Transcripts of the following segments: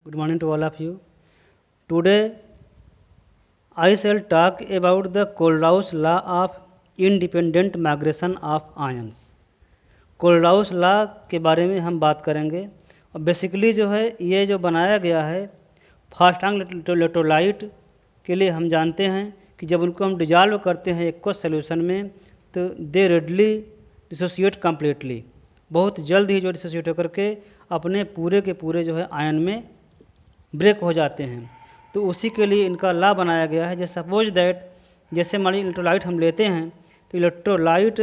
Good morning to all of you. Today I shall talk about the Kohlrausch law of independent migration of ions. Kohlrausch law के बारे में हम बात करेंगे और बेसिकली जो है ये जो बनाया गया है फास्ट रंग इलेक्ट्रोलाइट के लिए हम जानते हैं कि जब उनको हम डिजॉल्व करते हैं एक सोल्यूशन में तो दे रेडली डिसोसिएट कम्प्लीटली, बहुत जल्द ही जो डिसोसिएट होकर के अपने पूरे के पूरे जो है आयन में ब्रेक हो जाते हैं। तो उसी के लिए इनका लॉ बनाया गया है। जैसे सपोज दैट जैसे मान लीजिए इलेक्ट्रोलाइट हम लेते हैं तो इलेक्ट्रोलाइट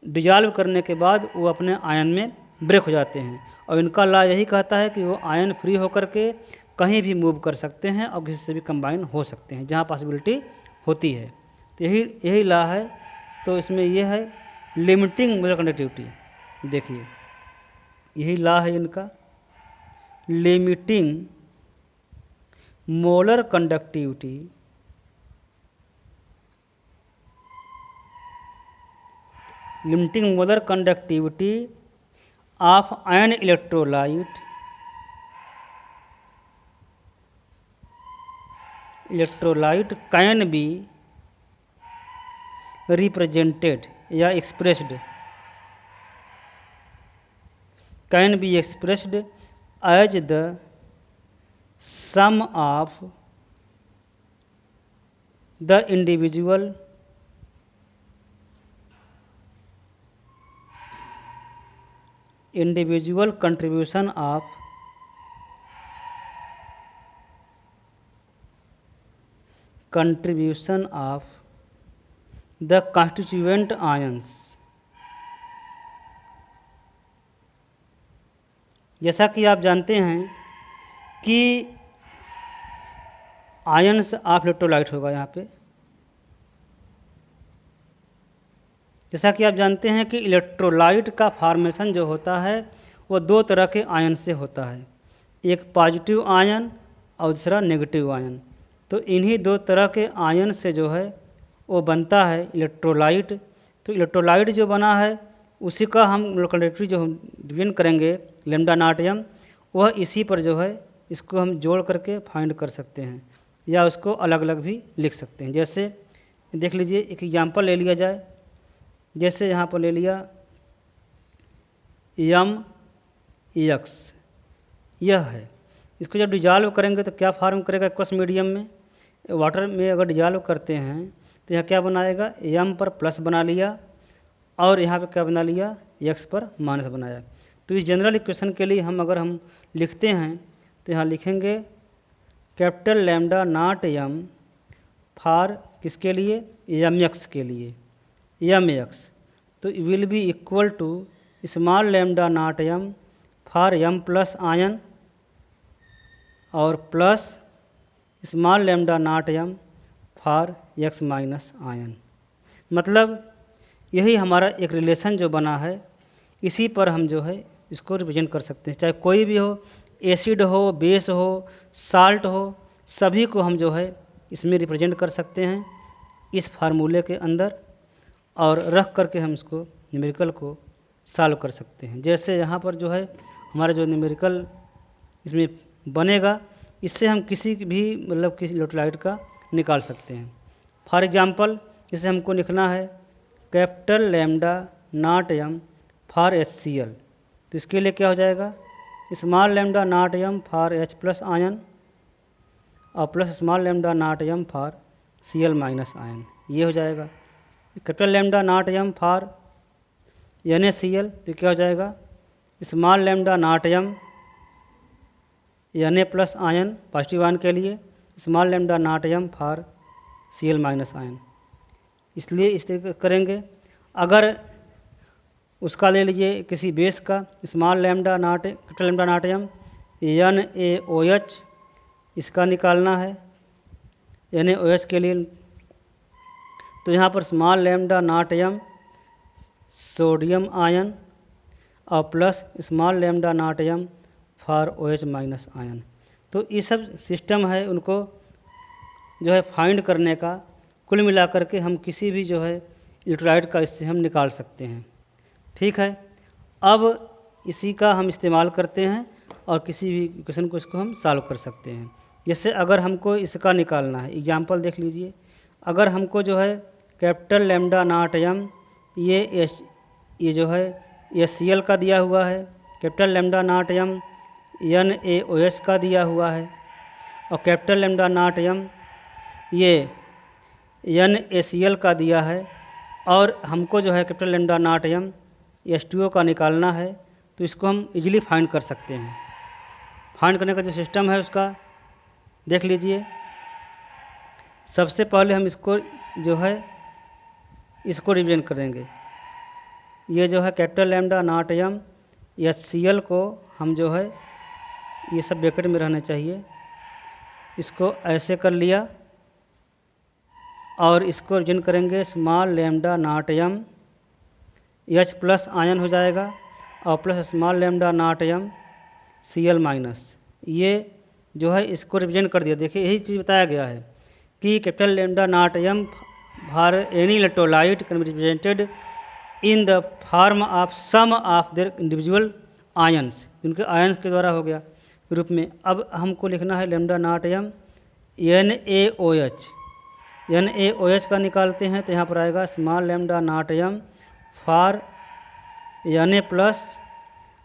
डिजॉल्व करने के बाद वो अपने आयन में ब्रेक हो जाते हैं और इनका लॉ यही कहता है कि वो आयन फ्री होकर के कहीं भी मूव कर सकते हैं और किसी से भी कंबाइन हो सकते हैं जहाँ पॉसिबिलिटी होती है। तो यही लॉ है। तो इसमें ये है लिमिटिंग मोलर कंडक्टिविटी। देखिए यही लॉ है इनका, limiting molar conductivity of an electrolyte can be represented या expressed as the sum of the individual contribution of the constituent ions। जैसा कि आप जानते हैं कि आयन्स ऑफ इलेक्ट्रोलाइट होगा यहाँ पे। जैसा कि आप जानते हैं कि इलेक्ट्रोलाइट का फॉर्मेशन जो होता है वो दो तरह के आयन से होता है, एक पॉजिटिव आयन और दूसरा नेगेटिव आयन। तो इन्हीं दो तरह के आयन से जो है वो बनता है इलेक्ट्रोलाइट। तो इलेक्ट्रोलाइट जो बना है उसी का हम कंडक्टिविटी जो हम डिवीजन करेंगे लैम्डा नॉट m, वह इसी पर जो है इसको हम जोड़ करके फाइंड कर सकते हैं या उसको अलग अलग भी लिख सकते हैं। जैसे देख लीजिए एक एग्जांपल ले लिया जाए। जैसे यहाँ पर ले लिया MX, यह है। इसको जब डिजॉल्व करेंगे तो क्या फॉर्म करेगा एक्वस मीडियम में, वाटर में अगर डिजॉल्व करते हैं तो यहाँ क्या बनाएगा M पर प्लस बना लिया और यहाँ पे क्या बना लिया X पर माइनस बनाया। तो इस जनरल इक्वेशन के लिए हम लिखते हैं तो यहाँ लिखेंगे capital lambda not m for किसके लिए MX के लिए MX, तो will be equal to small lambda not m for m plus ion और plus small lambda not m for x minus ion. मतलब यही हमारा एक रिलेशन जो बना है, इसी पर हम जो है इसको रिप्रेजेंट कर सकते हैं। चाहे कोई भी हो, एसिड हो, बेस हो, साल्ट हो, सभी को हम जो है इसमें रिप्रेजेंट कर सकते हैं इस फार्मूले के अंदर और रख करके हम इसको न्यूमेरिकल को सॉल्व कर सकते हैं। जैसे यहाँ पर जो है हमारा जो न्यूमेरिकल इसमें बनेगा, इससे हम किसी भी मतलब किसी इलेक्ट्रोलाइट का निकाल सकते हैं। फॉर एग्जांपल जैसे हमको लिखना है capital lambda not m for HCl, तो इसके लिए क्या हो जाएगा small lambda not m for H plus ion और plus small lambda not m for Cl minus ion, ये हो जाएगा। Capital lambda not m for NaCl, तो क्या हो जाएगा small lambda not m Na plus ion positive ion के लिए, small lambda not m for Cl minus ion. इसलिए इस तरीके करेंगे। अगर उसका ले लीजिए किसी बेस का small lambda not capital lambda not m NaOH, इसका निकालना है NaOH के लिए, तो यहाँ पर small lambda not m sodium ion और plus small lambda not m for OH minus ion. तो ये सब सिस्टम है उनको जो है फाइंड करने का। कुल मिलाकर के हम किसी भी जो है इलेक्ट्रोलाइट का इससे हम निकाल सकते हैं। ठीक है, अब इसी का हम इस्तेमाल करते हैं और किसी भी इक्वेशन को इसको हम सॉल्व कर सकते हैं। जैसे अगर हमको इसका निकालना है, एग्जाम्पल देख लीजिए। अगर हमको जो है कैपिटल लैम्डा नॉट एम ये जो है ये सी एल का दिया हुआ है, capital lambda not M N A O H का दिया हुआ है, और कैपिटल लैम्डा नॉट एम ये एन ए सी एल का दिया है, और हमको जो है capital lambda not M S T O का निकालना है, तो इसको हम इजीली फाइंड कर सकते हैं। फाइंड करने का जो सिस्टम है उसका देख लीजिए। सबसे पहले हम इसको जो है इसको रिप्रेजेंट करेंगे। ये जो है capital lambda not M H C L को हम जो है ये सब ब्रैकेट में रहना चाहिए, इसको ऐसे कर लिया, और इसको रिप्रेजेंट करेंगे small lambda not M H plus ion हो जाएगा, और plus small lambda not M C L minus. ये जो है इसको रिप्रेजेंट कर दिया। देखिए यही चीज़ बताया गया है कि capital lambda not M for any electrolyte can be represented in the form of sum of their individual ions, उनके आयंस के द्वारा हो गया रूप में। अब हमको लिखना है lambda not M N A O H, N A O H का निकालते हैं तो यहाँ पर आएगा small lambda not M for N A plus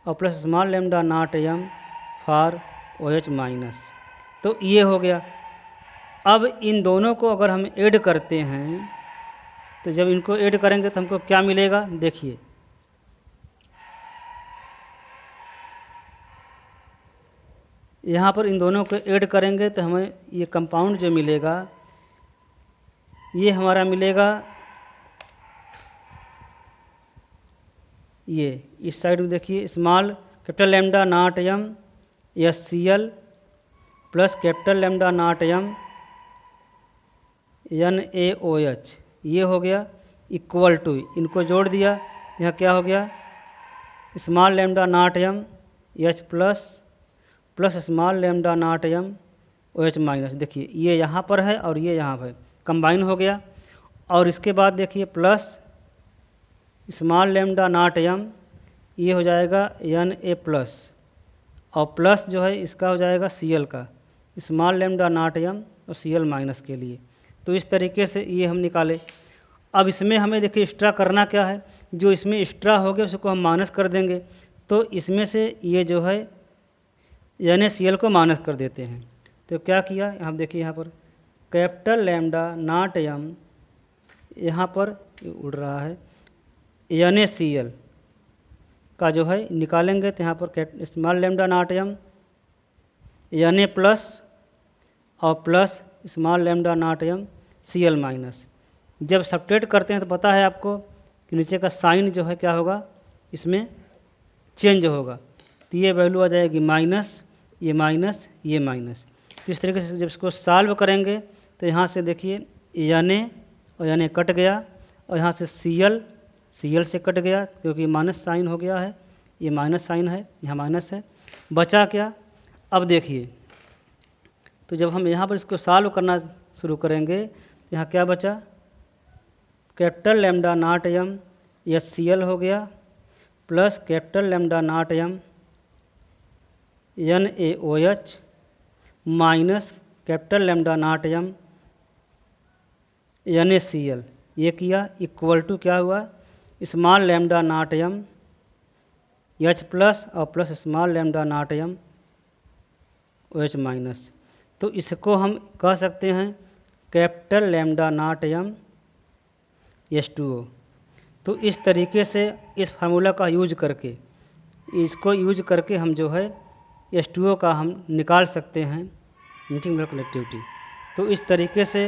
और plus small lambda not M for O H minus. तो ये हो गया। अब इन दोनों को अगर हम ऐड करते हैं तो जब इनको ऐड करेंगे तो हमको क्या मिलेगा, देखिए यहाँ पर इन दोनों को ऐड करेंगे तो हमें ये कंपाउंड जो मिलेगा ये हमारा मिलेगा, ये इस साइड में देखिए small capital lambda not M S C L plus capital lambda not M N A O H, ये हो गया इक्वल टू, इनको जोड़ दिया, यहाँ क्या हो गया small lambda not M H plus plus small lambda not M O H minus. देखिए ये यहाँ पर है और ये यहाँ पर कंबाइन हो गया, और इसके बाद देखिए plus small lambda not M ये हो जाएगा एन ए प्लस, और प्लस जो है इसका हो जाएगा सी एल का, स्मॉल लैम्डा नॉट एम और सी एल माइनस के लिए। तो इस तरीके से ये हम निकाले। अब इसमें हमें देखिए एक्स्ट्रा करना क्या है, जो इसमें एक्स्ट्रा हो गया उसको हम माइनस कर देंगे, तो इसमें से ये जो है एन ए सी एल को माइनस कर देते हैं। तो क्या किया, यहाँ देखिए यहाँ पर कैपिटल लैम्डा नॉट एम यहाँ पर उड़ रहा है, एन ए सी एल का जो है निकालेंगे तो यहाँ पर small lambda not M N A plus और plus small lambda not M C L minus. जब सब्ट्रैक्ट करते हैं तो पता है आपको कि नीचे का साइन जो है क्या होगा, इसमें चेंज होगा, तो ये वैल्यू आ जाएगी माइनस, ये माइनस, ये माइनस। तो इस तरीके से जब इसको सॉल्व करेंगे तो यहाँ से देखिए एन ए और एन ए कट गया, और यहाँ से सी एल से कट गया क्योंकि माइनस साइन हो गया है, ये माइनस साइन है, यहाँ माइनस है, बचा क्या। अब देखिए तो जब हम यहाँ पर इसको सॉल्व करना शुरू करेंगे तो यहाँ क्या बचा, capital lambda not M H C L हो गया plus capital lambda not M N A O H minus capital lambda not M N A C L, ये किया इक्वल टू क्या हुआ small lambda not M H plus और plus small lambda not M O H minus. तो इसको हम कह सकते हैं capital lambda not M H two O. तो इस तरीके से इस फार्मूला का यूज करके, इसको यूज करके हम जो है एच टू ओ का हम निकाल सकते हैं मीटिंग मोलर कनेक्टिविटी। तो इस तरीके से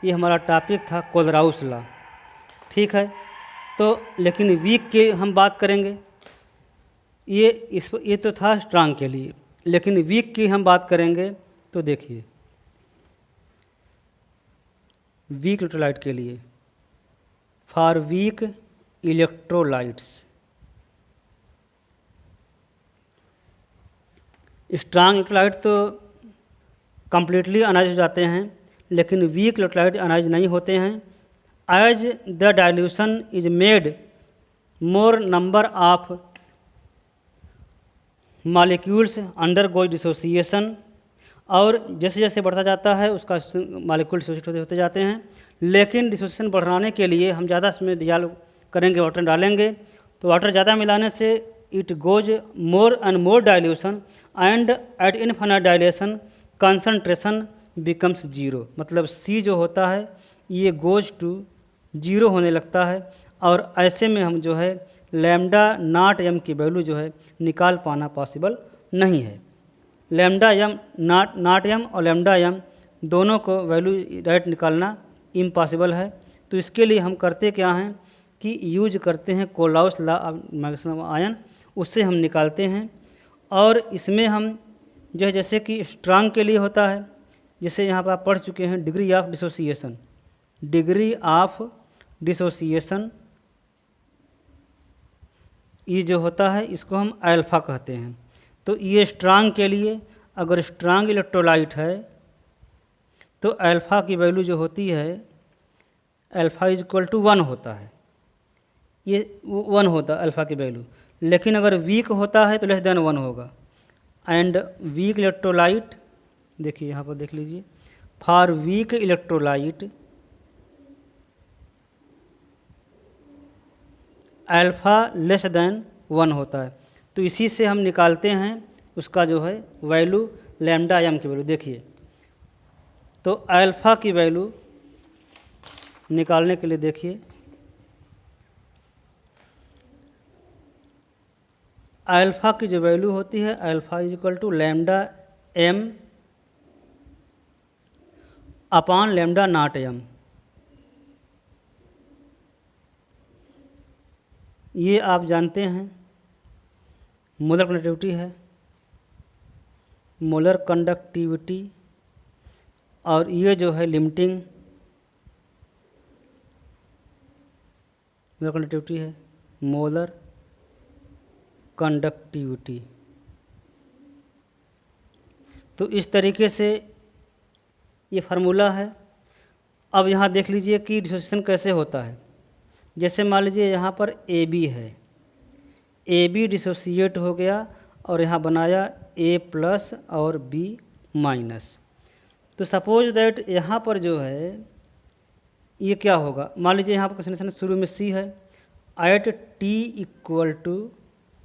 ये हमारा टॉपिक था कोलराउस लॉ, ठीक है। तो लेकिन वीक की हम बात करेंगे, ये तो था स्ट्रांग के लिए, लेकिन वीक की हम बात करेंगे तो देखिए वीक इलेक्ट्रोलाइट के लिए, for weak electrolytes, strong electrolyte तो कंप्लीटली अनाइज हो जाते हैं, लेकिन वीक इलेक्ट्रोलाइट अनाइज नहीं होते हैं। As the dilution is made more number of molecules undergoes dissociation, और जैसे जैसे बढ़ता जाता है उसका मॉलिक्यूल डिसोसिएट होते जाते हैं, लेकिन डिसोसिएशन बढ़ाने के लिए हम ज़्यादा इसमें डिजॉल्व करेंगे, वाटर डालेंगे, तो वाटर ज़्यादा मिलाने से it goes more and more dilution and eight infinite dilation concentration becomes zero. मतलब सी जो होता है ये गोज टू जीरो होने लगता है, और ऐसे में हम जो है लैम्डा नॉट एम की वैल्यू जो है निकाल पाना पॉसिबल नहीं है। लैम्डा एम नॉट एम और लैम्डा एम दोनों को वैल्यू डायरेक्ट निकालना इम्पॉसिबल है। तो इसके लिए हम करते क्या हैं कि यूज करते हैं कोलाउस लॉ ऑफ मैक्सिमम आयन, उससे हम निकालते हैं। और इसमें हम जो है जैसे कि स्ट्रांग के लिए होता है, जैसे यहाँ पर आप पढ़ चुके हैं degree of dissociation, degree of dissociation ये जो होता है इसको हम अल्फ़ा कहते हैं। तो ये स्ट्रांग के लिए, अगर स्ट्रांग इलेक्ट्रोलाइट है तो अल्फ़ा की वैल्यू जो होती है अल्फ़ा इज इक्वल टू 1 होता है, ये 1 होता है अल्फ़ा की वैल्यू। लेकिन अगर वीक होता है तो लेस देन 1 होगा। एंड वीक इलेक्ट्रोलाइट, देखिए यहाँ पर देख लीजिए, for weak electrolyte alpha less than 1 होता है। तो इसी से हम निकालते हैं उसका जो है वैल्यू लैम्डा एम की वैल्यू। देखिए तो अल्फ़ा की वैल्यू निकालने के लिए देखिए अल्फ़ा की जो वैल्यू होती है alpha is equal to lambda m upon lambda not M. ये आप जानते हैं मोलर कंडक्टिविटी है, मोलर कंडक्टिविटी, और ये जो है लिमिटिंग मोलर कंडक्टिविटी है, मोलर कंडक्टिविटी। तो इस तरीके से ये फार्मूला है। अब यहाँ देख लीजिए कि डिसोसिएशन कैसे होता है। जैसे मान लीजिए यहाँ पर ए बी है, ए बी डिसोसिएट हो गया और यहाँ बनाया ए प्लस और बी माइनस। तो सपोज दैट यहाँ पर जो है ये क्या होगा, मान लीजिए यहाँ पर कंसंट्रेशन शुरू में सी है, एट टी इक्वल टू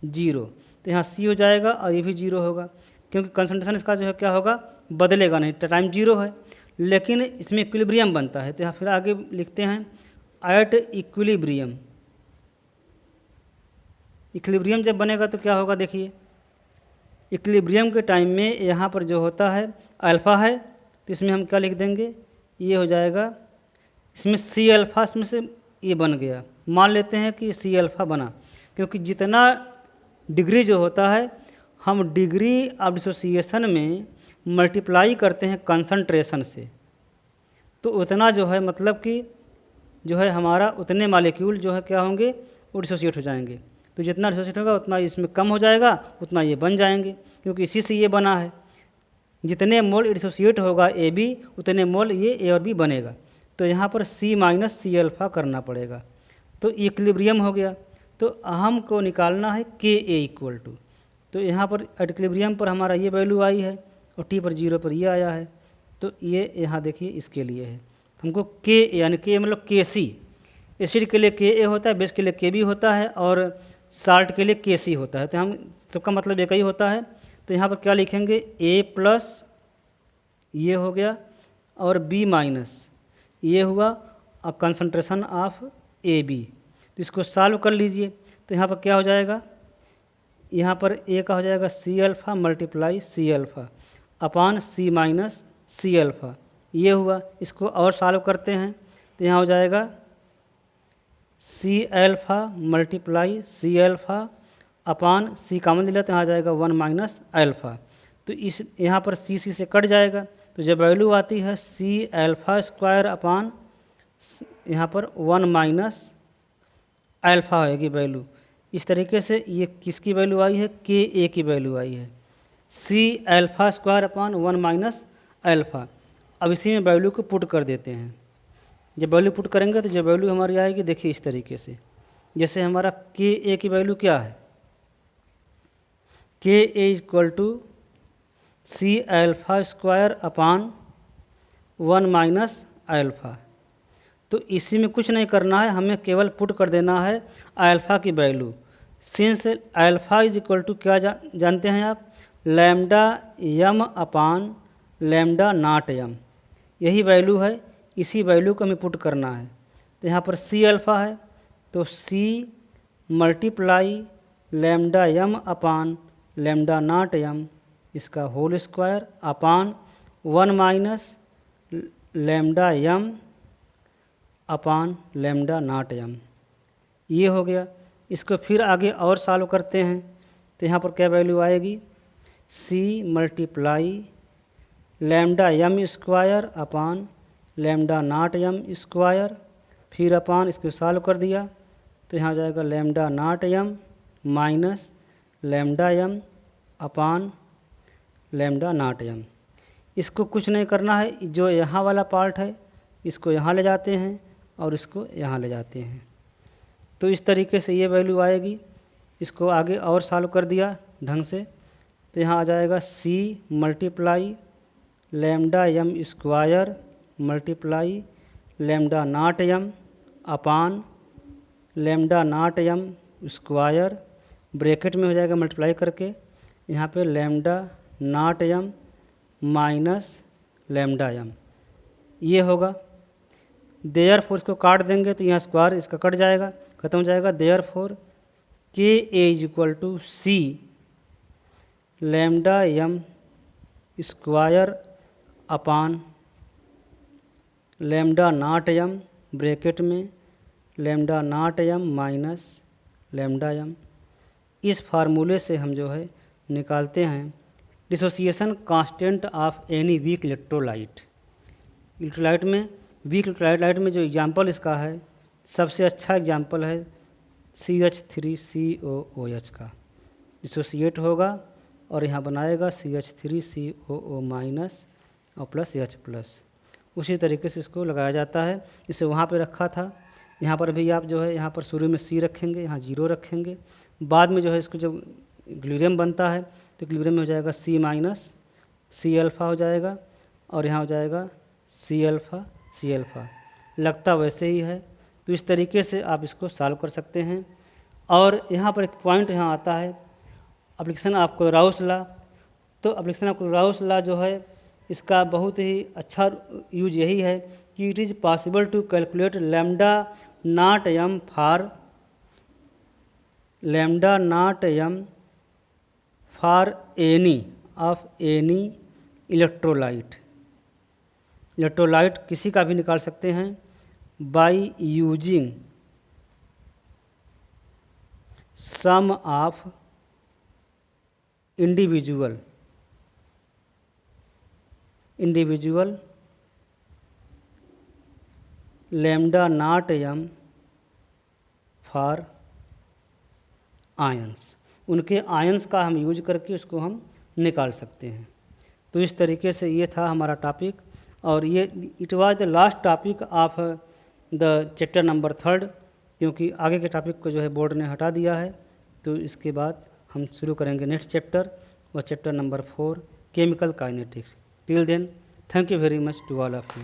0, तो यहाँ सी हो जाएगा और ये भी 0 होगा, क्योंकि कंसंट्रेशन इसका जो है क्या होगा, बदलेगा नहीं, टाइम 0 है। लेकिन इसमें इक्विलिब्रियम बनता है, तो यहाँ फिर आगे लिखते हैं एट इक्विलिब्रियम। इक्विलिब्रियम जब बनेगा तो क्या होगा, देखिए इक्विलिब्रियम के टाइम में यहाँ पर जो होता है अल्फ़ा है, तो इसमें हम क्या लिख देंगे, ये हो जाएगा, इसमें सी अल्फ़ा, इसमें से ये बन गया, मान लेते हैं कि सी अल्फ़ा बना, क्योंकि जितना डिग्री जो होता है हम डिग्री ऑफ डिसोसिएशन में मल्टीप्लाई करते हैं कंसंट्रेशन से, तो उतना जो है मतलब कि जो है हमारा उतने मॉलिक्यूल जो है क्या होंगे, वो डिसोसिएट हो जाएंगे। तो जितना डिसोसिएट होगा उतना इसमें कम हो जाएगा, उतना ये बन जाएंगे, क्योंकि इसी से ये बना है। जितने मोल डिसोसिएट होगा ए बी, उतने मोल ये ए और बी बनेगा। तो यहाँ पर सी माइनस सी अल्फ़ा करना पड़ेगा, तो इक्विलिब्रियम हो गया। तो हमको निकालना है के ए इक्वल टू, तो यहाँ पर एट इक्विलिब्रियम पर हमारा ये वैल्यू आई है और टी पर 0 पर ये आया है, तो ये यहाँ देखिए इसके लिए है। हमको के यानी के मतलब के सी, एसिड के लिए के ए होता है, बेस के लिए के बी होता है, और साल्ट के लिए के सी होता है। तो हम सबका मतलब एक ही होता है। तो यहाँ पर क्या लिखेंगे, ए प्लस ये हो गया और बी माइनस ये हुआ, और कंसंट्रेशन ऑफ ए बी। तो इसको सॉल्व कर लीजिए, तो यहाँ पर क्या हो जाएगा, यहाँ पर ए का हो जाएगा C alpha multiply C alpha upon C minus C alpha, ये हुआ। इसको और सॉल्व करते हैं, तो यहाँ हो जाएगा C alpha multiply C alpha upon C common ले लेते हैं, आ जाएगा 1 माइनस अल्फ़ा। तो इस यहाँ पर सी से कट जाएगा, तो जब वैल्यू आती है सी अल्फ़ा स्क्वायर अपॉन यहाँ पर 1 माइनस अल्फ़ा होगी वैल्यू। इस तरीके से ये किसकी वैल्यू आई है, के ए की वैल्यू आई है, C alpha square upon 1 minus alpha. अब इसी में वैल्यू को पुट कर देते हैं। जब वैल्यू पुट करेंगे तो जब वैल्यू हमारी आएगी, देखिए इस तरीके से, जैसे हमारा के ए की वैल्यू क्या है, K A equal to C alpha square upon 1 minus alpha. तो इसी में कुछ नहीं करना है, हमें केवल पुट कर देना है अल्फ़ा की value. Since alpha is equal to क्या जानते हैं आप, lambda M upon lambda not M, यही वैल्यू है, इसी वैल्यू को हमें पुट करना है। तो यहाँ पर सी अल्फ़ा है तो C multiply lambda M upon lambda not M इसका whole square upon 1 minus lambda M upon lambda not M, ये हो गया। इसको फिर आगे और सॉल्व करते हैं तो यहाँ पर क्या वैल्यू आएगी, C multiply lambda M square upon lambda not M square, फिर अपान इसको सॉल्व कर दिया तो यहाँ जाएगा lambda not M minus lambda M upon lambda not M. इसको कुछ नहीं करना है, जो यहाँ वाला पार्ट है इसको यहाँ ले जाते हैं और इसको यहाँ ले जाते हैं, तो इस तरीके से ये वैल्यू आएगी। इसको आगे और सॉल्व कर दिया ढंग से तो यहाँ आ जाएगा C multiply lambda M square multiply lambda not M upon lambda not M square, bracket में हो जाएगा मल्टीप्लाई करके, यहाँ पे lambda not M minus lambda M, ये होगा। देयर फोर इसको काट देंगे तो यहाँ स्क्वायर इसका कट जाएगा, खत्म हो जाएगा। Therefore K A is equal to C lambda M square upon lambda not M, bracket में lambda not M minus lambda M. इस फार्मूले से हम जो है निकालते हैं dissociation constant of any weak electrolyte. Electrolyte में वीक इलेक्ट्रोलाइट में जो एग्जाम्पल इसका है सबसे अच्छा एग्जाम्पल है CH3COOH का, डिसोसिएट होगा और यहाँ बनाएगा CH3COO माइनस और प्लस H प्लस। उसी तरीके से इसको लगाया जाता है, इसे वहाँ पे रखा था, यहाँ पर भी आप जो है यहाँ पर शुरू में C रखेंगे, यहाँ 0 रखेंगे, बाद में जो है इसको जब इक्विलिब्रियम बनता है तो इक्विलिब्रियम में हो जाएगा C माइनस C अल्फ़ा हो जाएगा और यहाँ हो जाएगा C अल्फ़ा, लगता वैसे ही है। तो इस तरीके से आप इसको सॉल्व कर सकते हैं। और यहाँ पर एक पॉइंट यहाँ आता है एप्लीकेशन ऑफ कोलराउस लॉ। तो एप्लीकेशन ऑफ कोलराउस लॉ जो है इसका बहुत ही अच्छा यूज यही है कि it is possible to calculate lambda not m for any of any electrolyte. Electrolyte किसी का भी निकाल सकते हैं by using sum of individual lambda not m for ions, उनके आयंस का हम यूज करके उसको हम निकाल सकते हैं। तो इस तरीके से ये था हमारा टॉपिक, और ये it was the last topic of the chapter number 3, क्योंकि आगे के टॉपिक को जो है बोर्ड ने हटा दिया है। तो इसके बाद हम शुरू करेंगे नेक्स्ट चैप्टर, और chapter number 4 chemical kinetics. Till then, thank you very much to all of you.